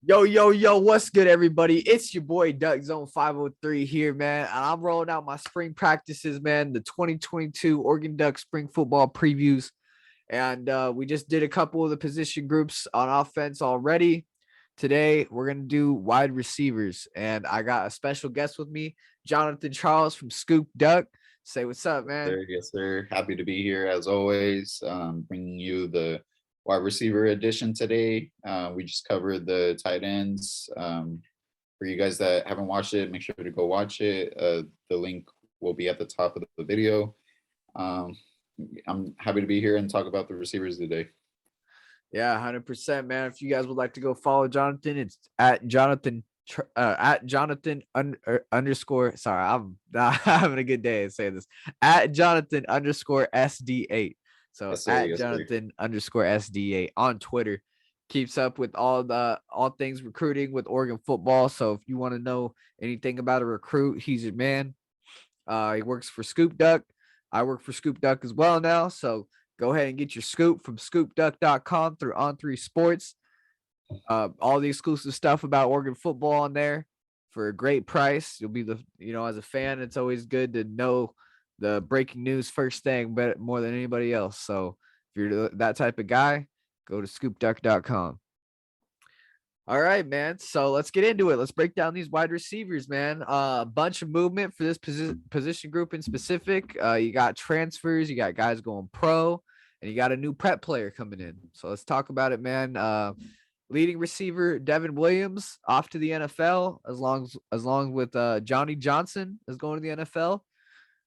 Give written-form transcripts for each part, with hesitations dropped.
Yo, yo, yo, what's good, everybody? It's your boy Duck Zone 503 here, man. And I'm rolling out my spring practices, man. The 2022 Oregon Duck spring football previews. And we just did a couple of the position groups on offense already. Today, we're going to do wide receivers. And I got a special guest with me, Jonathan Charles from Scoop Duck. Say what's up, man. Yes, sir. Happy to be here as always. Bringing you the wide receiver edition today. We just covered the tight ends. For you guys that haven't watched it, make sure to go watch it. The link will be at the top of the video. I'm happy to be here and talk about the receivers today. Yeah, 100%, man. If you guys would like to go follow Jonathan, it's at Jonathan underscore. Sorry, I'm not having a good day saying this. At Jonathan underscore SD8. So Yes, sir. at Yes, sir. Jonathan underscore SD8 on Twitter. Keeps up with all things recruiting with Oregon football. So if you want to know anything about a recruit, he's your man. He works for Scoop Duck. I work for Scoop Duck as well now. So go ahead and get your scoop from scoopduck.com through On3 Sports. All the exclusive stuff about Oregon football on there for a great price. You'll be as a fan, it's always good to know the breaking news first thing, but more than anybody else. So if you're that type of guy, go to scoopduck.com. All right, man. So let's get into it. Let's break down these wide receivers, man. A bunch of movement for this position group in specific. You got transfers, you got guys going pro, and you got a new prep player coming in. So let's talk about it, man. Leading receiver Devin Williams off to the NFL, as long with Johnny Johnson is going to the NFL.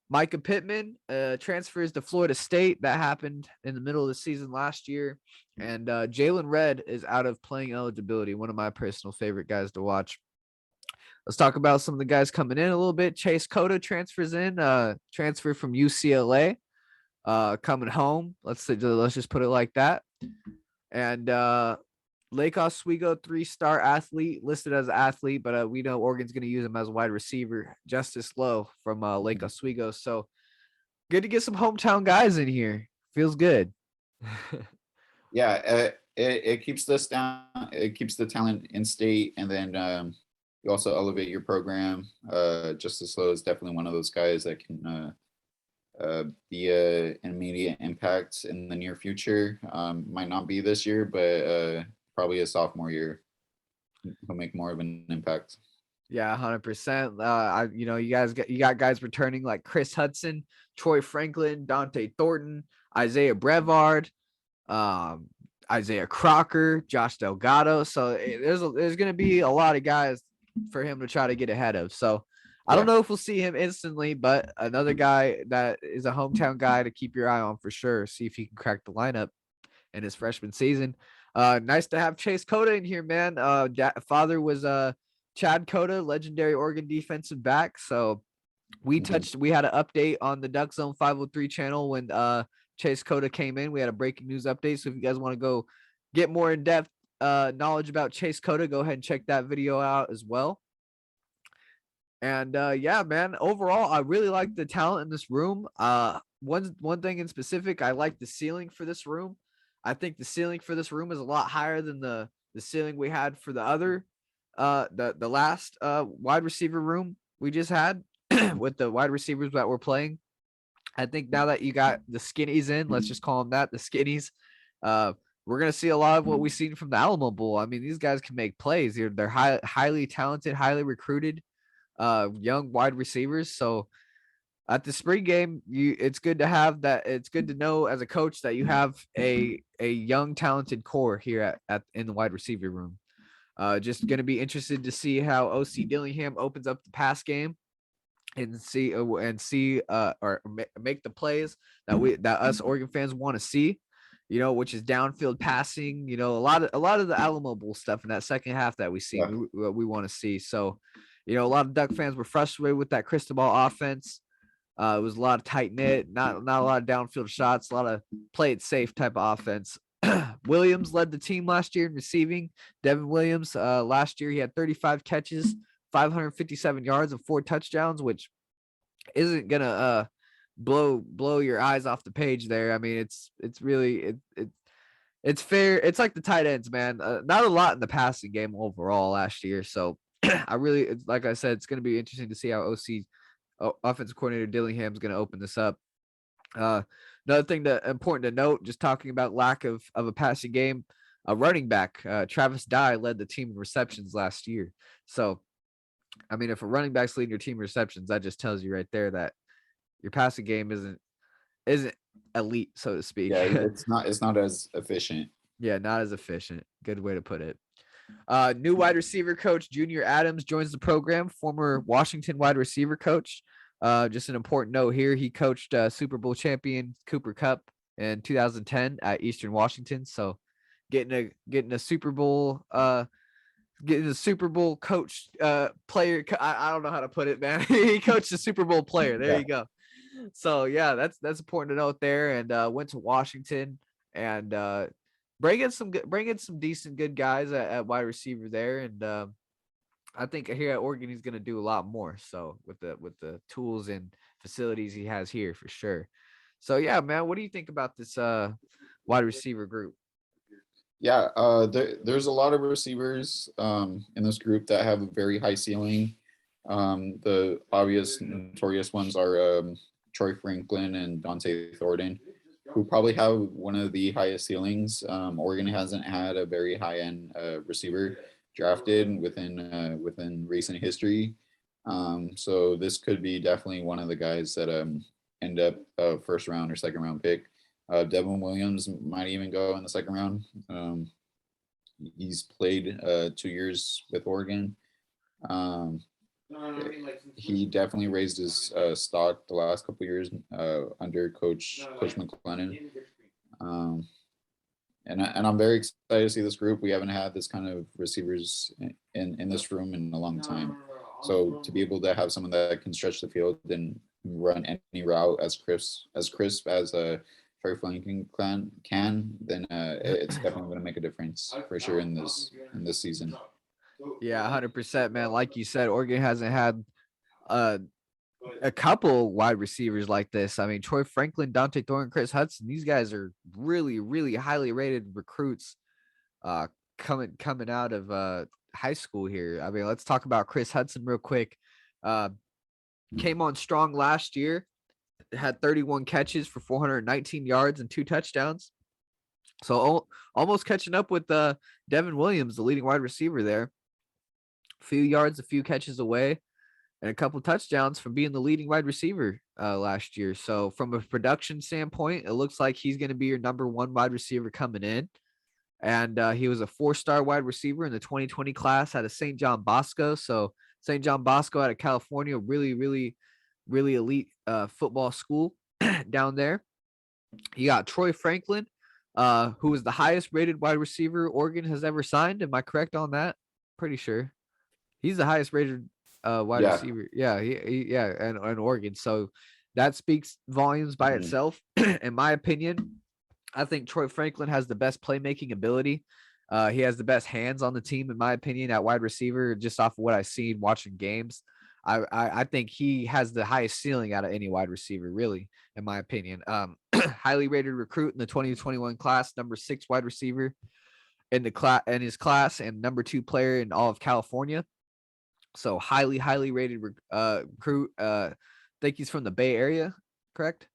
Micah Pittman transfers to Florida State. That happened in the middle of the season last year. And Jalen Red is out of playing eligibility, one of my personal favorite guys to watch. Let's talk about some of the guys coming in a little bit. Chase Cota transfers in, transfer from UCLA, coming home. Let's just put it like that. And Lake Oswego, 3-star athlete, listed as an athlete, but we know Oregon's going to use him as a wide receiver. Justice Lowe from Lake Oswego. So good to get some hometown guys in here. Feels good. Yeah, it keeps this down. It keeps the talent in state, and then you also elevate your program. Justice Lowe is definitely one of those guys that can be an immediate impact in the near future. Might not be this year, but probably a sophomore year, he'll make more of an impact. Yeah, 100%. You got guys returning like Chris Hudson, Troy Franklin, Dante Thornton, Isaiah Brevard, Isaiah Crocker, Josh Delgado. So there's going to be a lot of guys for him to try to get ahead of. So I don't know if we'll see him instantly, but another guy that is a hometown guy to keep your eye on for sure. See if he can crack the lineup in his freshman season. Nice to have Chase Cota in here, man. Father was Chad Cota, legendary Oregon defensive back. So we had an update on the Duck Zone 503 channel when Chase Cota came in. We had a breaking news update. So if you guys want to go get more in-depth knowledge about Chase Cota, go ahead and check that video out as well. And yeah, man, overall, I really like the talent in this room. One thing in specific, I like the ceiling for this room. I think the ceiling for this room is a lot higher than the ceiling we had for the other the last wide receiver room we just had with the wide receivers that were playing. I think now that you got the skinnies in, let's just call them that, the skinnies, we're gonna see a lot of what we've seen from the Alamo Bowl. I mean, these guys can make plays. They're highly talented, highly recruited, young wide receivers. So at the spring game, it's good to have that. It's good to know as a coach that you have a young, talented core here at in the wide receiver room. Just going to be interested to see how OC Dillingham opens up the pass game and see or make the plays that us Oregon fans want to see. Which is downfield passing. A lot of the Alamo Bowl stuff in that second half that we see. Yeah. We want to see. So, a lot of Duck fans were frustrated with that Cristobal offense. It was a lot of tight knit, not a lot of downfield shots, a lot of play it safe type of offense. Williams led the team last year in receiving. Devin Williams, last year he had 35 catches, 557 yards, and 4 touchdowns, which isn't gonna blow your eyes off the page there. I mean, it's really It's fair. It's like the tight ends, man. Not a lot in the passing game overall last year. So like I said, it's going to be interesting to see how offensive coordinator Dillingham's going to open this up. Another thing important to note, just talking about lack of a passing game, a running back, Travis Dye led the team in receptions last year. So, I mean, if a running back's leading your team in receptions, that just tells you right there that your passing game isn't elite, so to speak. Yeah, it's not as efficient. Yeah, not as efficient. Good way to put it. New wide receiver coach Junior Adams joins the program, former Washington wide receiver coach. Just an important note here, he coached Super Bowl champion Cooper Kupp in 2010 at Eastern Washington. So getting a Super Bowl coach player. I don't know how to put it, man. He coached a Super Bowl player. There you go. So yeah, that's important to note there. And went to Washington and bring in some decent good guys at wide receiver there. And I think here at Oregon he's gonna do a lot more. So with the tools and facilities he has here for sure. So yeah, man, what do you think about this wide receiver group? Yeah, there's a lot of receivers in this group that have a very high ceiling. The obvious notorious ones are Troy Franklin and Dante Thornton, who probably have one of the highest ceilings. Oregon hasn't had a very high end receiver drafted within recent history. So this could be definitely one of the guys that end up first round or second round pick. Devin Williams might even go in the second round. He's played 2 years with Oregon. He definitely raised his stock the last couple years under Coach McLennan. And I'm very excited to see this group. We haven't had this kind of receivers in this room in a long time. So to be able to have someone that can stretch the field and run any route as crisp as Troy Franklin can, then it's definitely going to make a difference for sure in this season. Yeah, 100%, man. Like you said, Oregon hasn't had a couple wide receivers like this. I mean, Troy Franklin, Dante Thornton, Chris Hudson. These guys are really, really highly rated recruits coming out of high school here. I mean, let's talk about Chris Hudson real quick. Came on strong last year, had 31 catches for 419 yards and 2 touchdowns. So almost catching up with Devin Williams, the leading wide receiver there. A few yards, a few catches away, and a couple touchdowns from being the leading wide receiver last year. So from a production standpoint, it looks like he's going to be your number 1 wide receiver coming in. And he was a 4-star wide receiver in the 2020 class out of St. John Bosco. So St. John Bosco out of California, really, really, really elite football school down there. You got Troy Franklin, who is the highest rated wide receiver Oregon has ever signed. Am I correct on that? Pretty sure. He's the highest rated wide receiver. Yeah, and Oregon. So that speaks volumes by itself. In my opinion, I think Troy Franklin has the best playmaking ability. He has the best hands on the team, in my opinion, at wide receiver, just off of what I've seen watching games. I think he has the highest ceiling out of any wide receiver, really, in my opinion. Highly rated recruit in the 2021 class, number 6 wide receiver in his class, and number 2 player in all of California. So highly rated recruit. I think he's from the Bay Area, correct?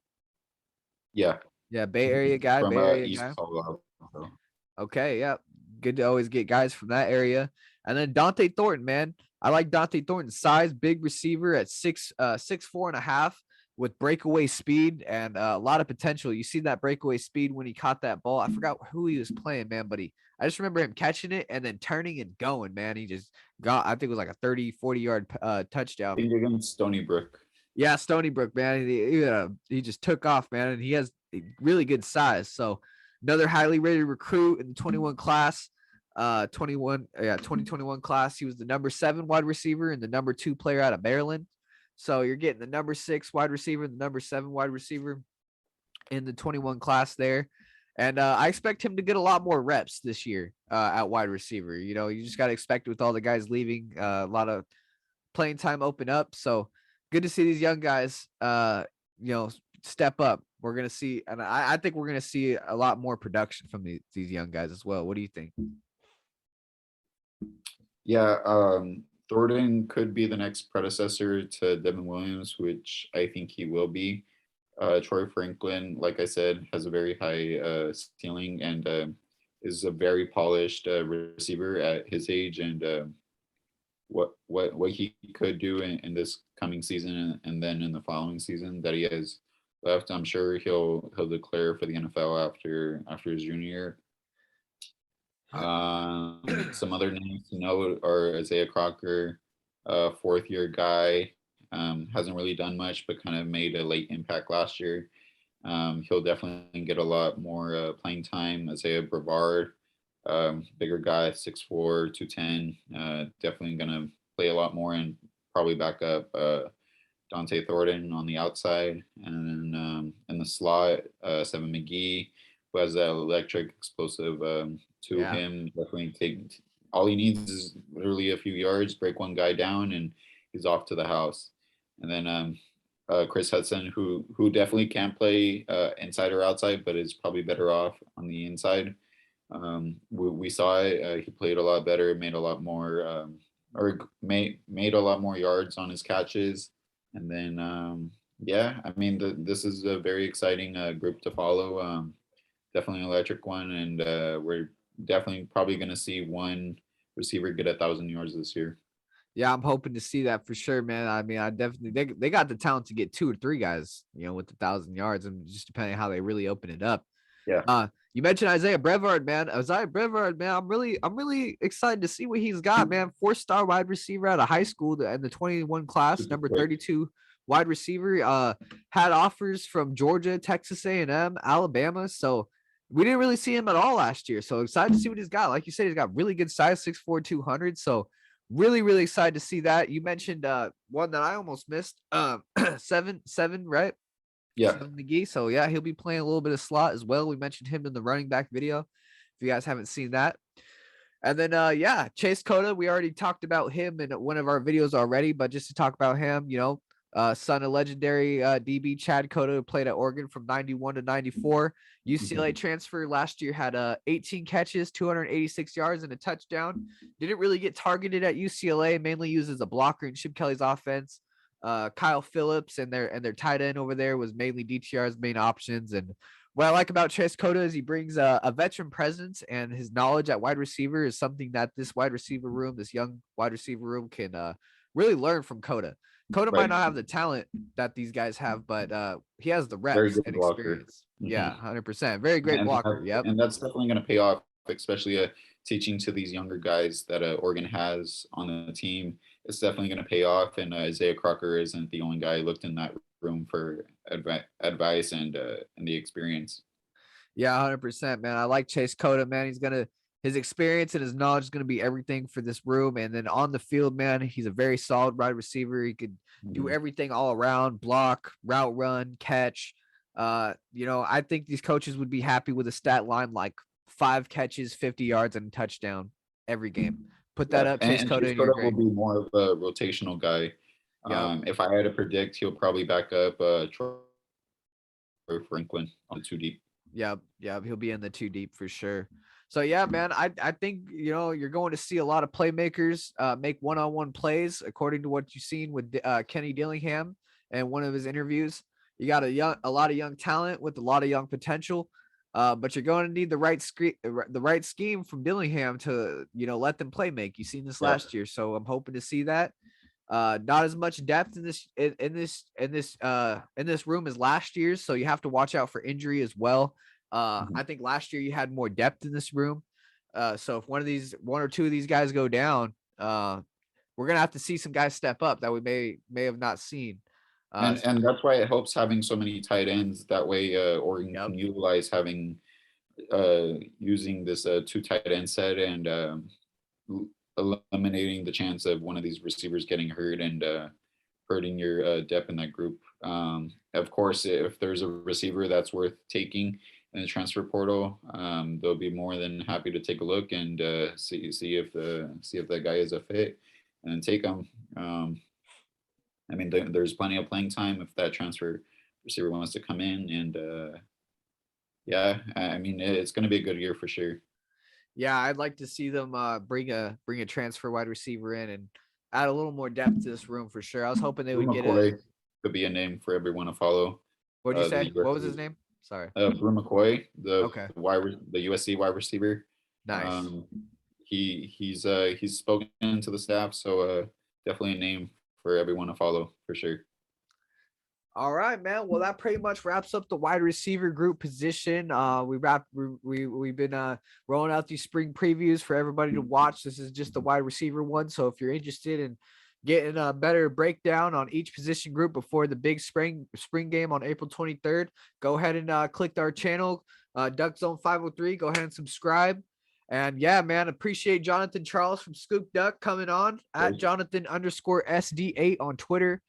Yeah, Bay Area guy. From Bay Area East guy. Colorado. Okay, yeah, good to always get guys from that area. And then Dante Thornton, man, I like Dante Thornton's size, big receiver at 6'4.5" with breakaway speed and a lot of potential. You see that breakaway speed when he caught that ball. I forgot who he was playing, man, but I just remember him catching it and then turning and going, man. He just got, I think it was like a 30-40 yard touchdown. I think against Stony Brook. Yeah, Stony Brook, man. He just took off, man, and he has really good size. So another highly rated recruit in the 21 class. 2021 class. He was the number 7 wide receiver and the number 2 player out of Maryland. So you're getting the number 6 wide receiver, the number 7 wide receiver in the 21 class there. And I expect him to get a lot more reps this year at wide receiver. You know, you just got to expect with all the guys leaving, a lot of playing time open up. So good to see these young guys, step up. We're gonna see, and I think we're gonna see a lot more production from these young guys as well. What do you think? Yeah, Thornton could be the next predecessor to Devin Williams, which I think he will be. Troy Franklin, like I said, has a very high ceiling and is a very polished receiver at his age, and what he could do in this coming season and then in the following season that he has left, I'm sure he'll declare for the NFL after his junior year. Some other names to note are Isaiah Crocker, fourth year guy. Hasn't really done much, but kind of made a late impact last year. He'll definitely get a lot more playing time. Isaiah Brevard, bigger guy, 6'4", 210. Definitely going to play a lot more and probably back up Dante Thornton on the outside. And then in the slot, Seven McGee, who has that electric, explosive to Yeah. him. Definitely take all he needs is literally a few yards, break one guy down, and he's off to the house. And then Chris Hudson, who definitely can play inside or outside, but is probably better off on the inside. We saw it. He played a lot better, made a lot more, made a lot more yards on his catches. And then, yeah, I mean, this is a very exciting group to follow. Definitely an electric one, and we're definitely probably going to see one receiver get 1,000 yards this year. Yeah, I'm hoping to see that for sure, man. I mean, I definitely they got the talent to get 2 or 3 guys, with 1,000 yards, and just depending on how they really open it up. Yeah. You mentioned Isaiah Brevard, man. I'm really excited to see what he's got, man. 4-star wide receiver out of high school in the 21 class, Super number quick. 32 wide receiver. Had offers from Georgia, Texas A&M, Alabama. So we didn't really see him at all last year. So excited to see what he's got. Like you said, he's got really good size, 6'4", 200. So really, really excited to see that. You mentioned one that I almost missed. 7, right? Yeah. Seven McGee. So yeah, he'll be playing a little bit of slot as well. We mentioned him in the running back video. If you guys haven't seen that. And then yeah, Chase Cota, we already talked about him in one of our videos already, but just to talk about him, son of legendary DB Chad Cota, who played at Oregon from 91 to 94. UCLA transfer last year, had 18 catches, 286 yards, and a touchdown. Didn't really get targeted at UCLA, mainly used as a blocker in Chip Kelly's offense. Kyle Phillips and their tight end over there was mainly DTR's main options. And what I like about Chase Cota is he brings a veteran presence, and his knowledge at wide receiver is something that this young wide receiver room can really learn from Cota. Cota might not have the talent that these guys have, but he has the reps and experience. Yeah, 100%. Very great blocker. Yep. And that's definitely going to pay off, especially teaching to these younger guys that Oregon has on the team. It's definitely going to pay off. And Isaiah Crocker isn't the only guy who looked in that room for advice and the experience. Yeah, 100%, man. I like Chase Cota, man. His experience and his knowledge is going to be everything for this room. And then on the field, man, he's a very solid wide receiver. He could do everything all around: block, route run, catch. I think these coaches would be happy with a stat line like 5 catches, 50 yards, and a touchdown every game. Put that up, Chase Cota, and you're great. Will be more of a rotational guy. If I had to predict, he'll probably back up Troy Franklin on the 2 deep. Yeah, he'll be in the 2 deep for sure. So yeah, man, I think you're going to see a lot of playmakers make one-on-one plays, according to what you've seen with Kenny Dillingham and one of his interviews. You got a lot of young talent with a lot of young potential, but you're going to need the right scheme from Dillingham to let them play make. You've seen this last year, so I'm hoping to see that. Not as much depth in this room as last year's, so you have to watch out for injury as well. I think last year you had more depth in this room. So if one or two of these guys go down, we're gonna have to see some guys step up that we may have not seen. And that's why it helps having so many tight ends. That way, Oregon can utilize using this 2 tight end set and eliminating the chance of one of these receivers getting hurt and hurting your depth in that group. Of course, if there's a receiver that's worth taking in the transfer portal, they'll be more than happy to take a look and see if that guy is a fit and take him. I mean, there's plenty of playing time if that transfer receiver wants to come in, and yeah, I mean it's going to be a good year for sure. Yeah, I'd like to see them bring a transfer wide receiver in and add a little more depth to this room for sure. I was hoping they Brew would get a. McCoy could be a name for everyone to follow. What'd you The say? What was his USC, name? Sorry. Brew McCoy, Okay. the USC wide receiver. Nice. Um, he's spoken to the staff, so definitely a name for everyone to follow for sure. All right, man. Well, that pretty much wraps up the wide receiver group position. We've been rolling out these spring previews for everybody to watch. This is just the wide receiver one. So if you're interested in getting a better breakdown on each position group before the big spring game on April 23rd, go ahead and click our channel, Duck Zone 503. Go ahead and subscribe. And yeah, man, appreciate Jonathan Charles from Scoop Duck coming on at Jonathan_SD8 on Twitter,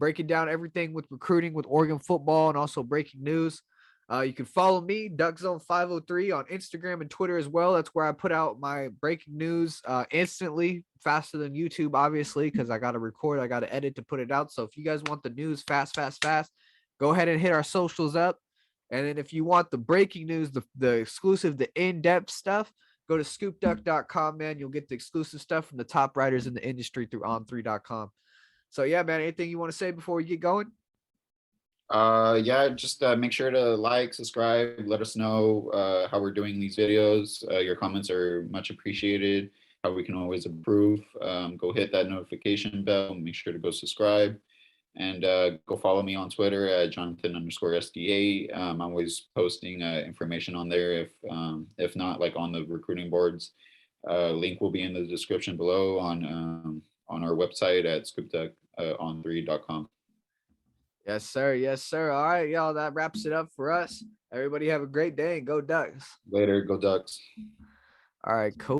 breaking down everything with recruiting with Oregon football and also breaking news. You can follow me, DuckZone503, on Instagram and Twitter as well. That's where I put out my breaking news instantly, faster than YouTube, obviously, because I got to record, I got to edit to put it out. So if you guys want the news fast, go ahead and hit our socials up. And then if you want the breaking news, the exclusive, the in-depth stuff, go to scoopduck.com, man. You'll get the exclusive stuff from the top writers in the industry through on3.com. So yeah, man, anything you want to say before we get going? Yeah, just make sure to like, subscribe, let us know how we're doing these videos. Your comments are much appreciated. How we can always improve. Go hit that notification bell. Make sure to go subscribe, and go follow me on Twitter at Jonathan_SDA. I'm always posting information on there. If not, like on the recruiting boards, link will be in the description below on our website at scoopduck.on3.com. Yes, sir. Yes, sir. All right, y'all. That wraps it up for us. Everybody have a great day and go Ducks. Later, go Ducks. All right, cool.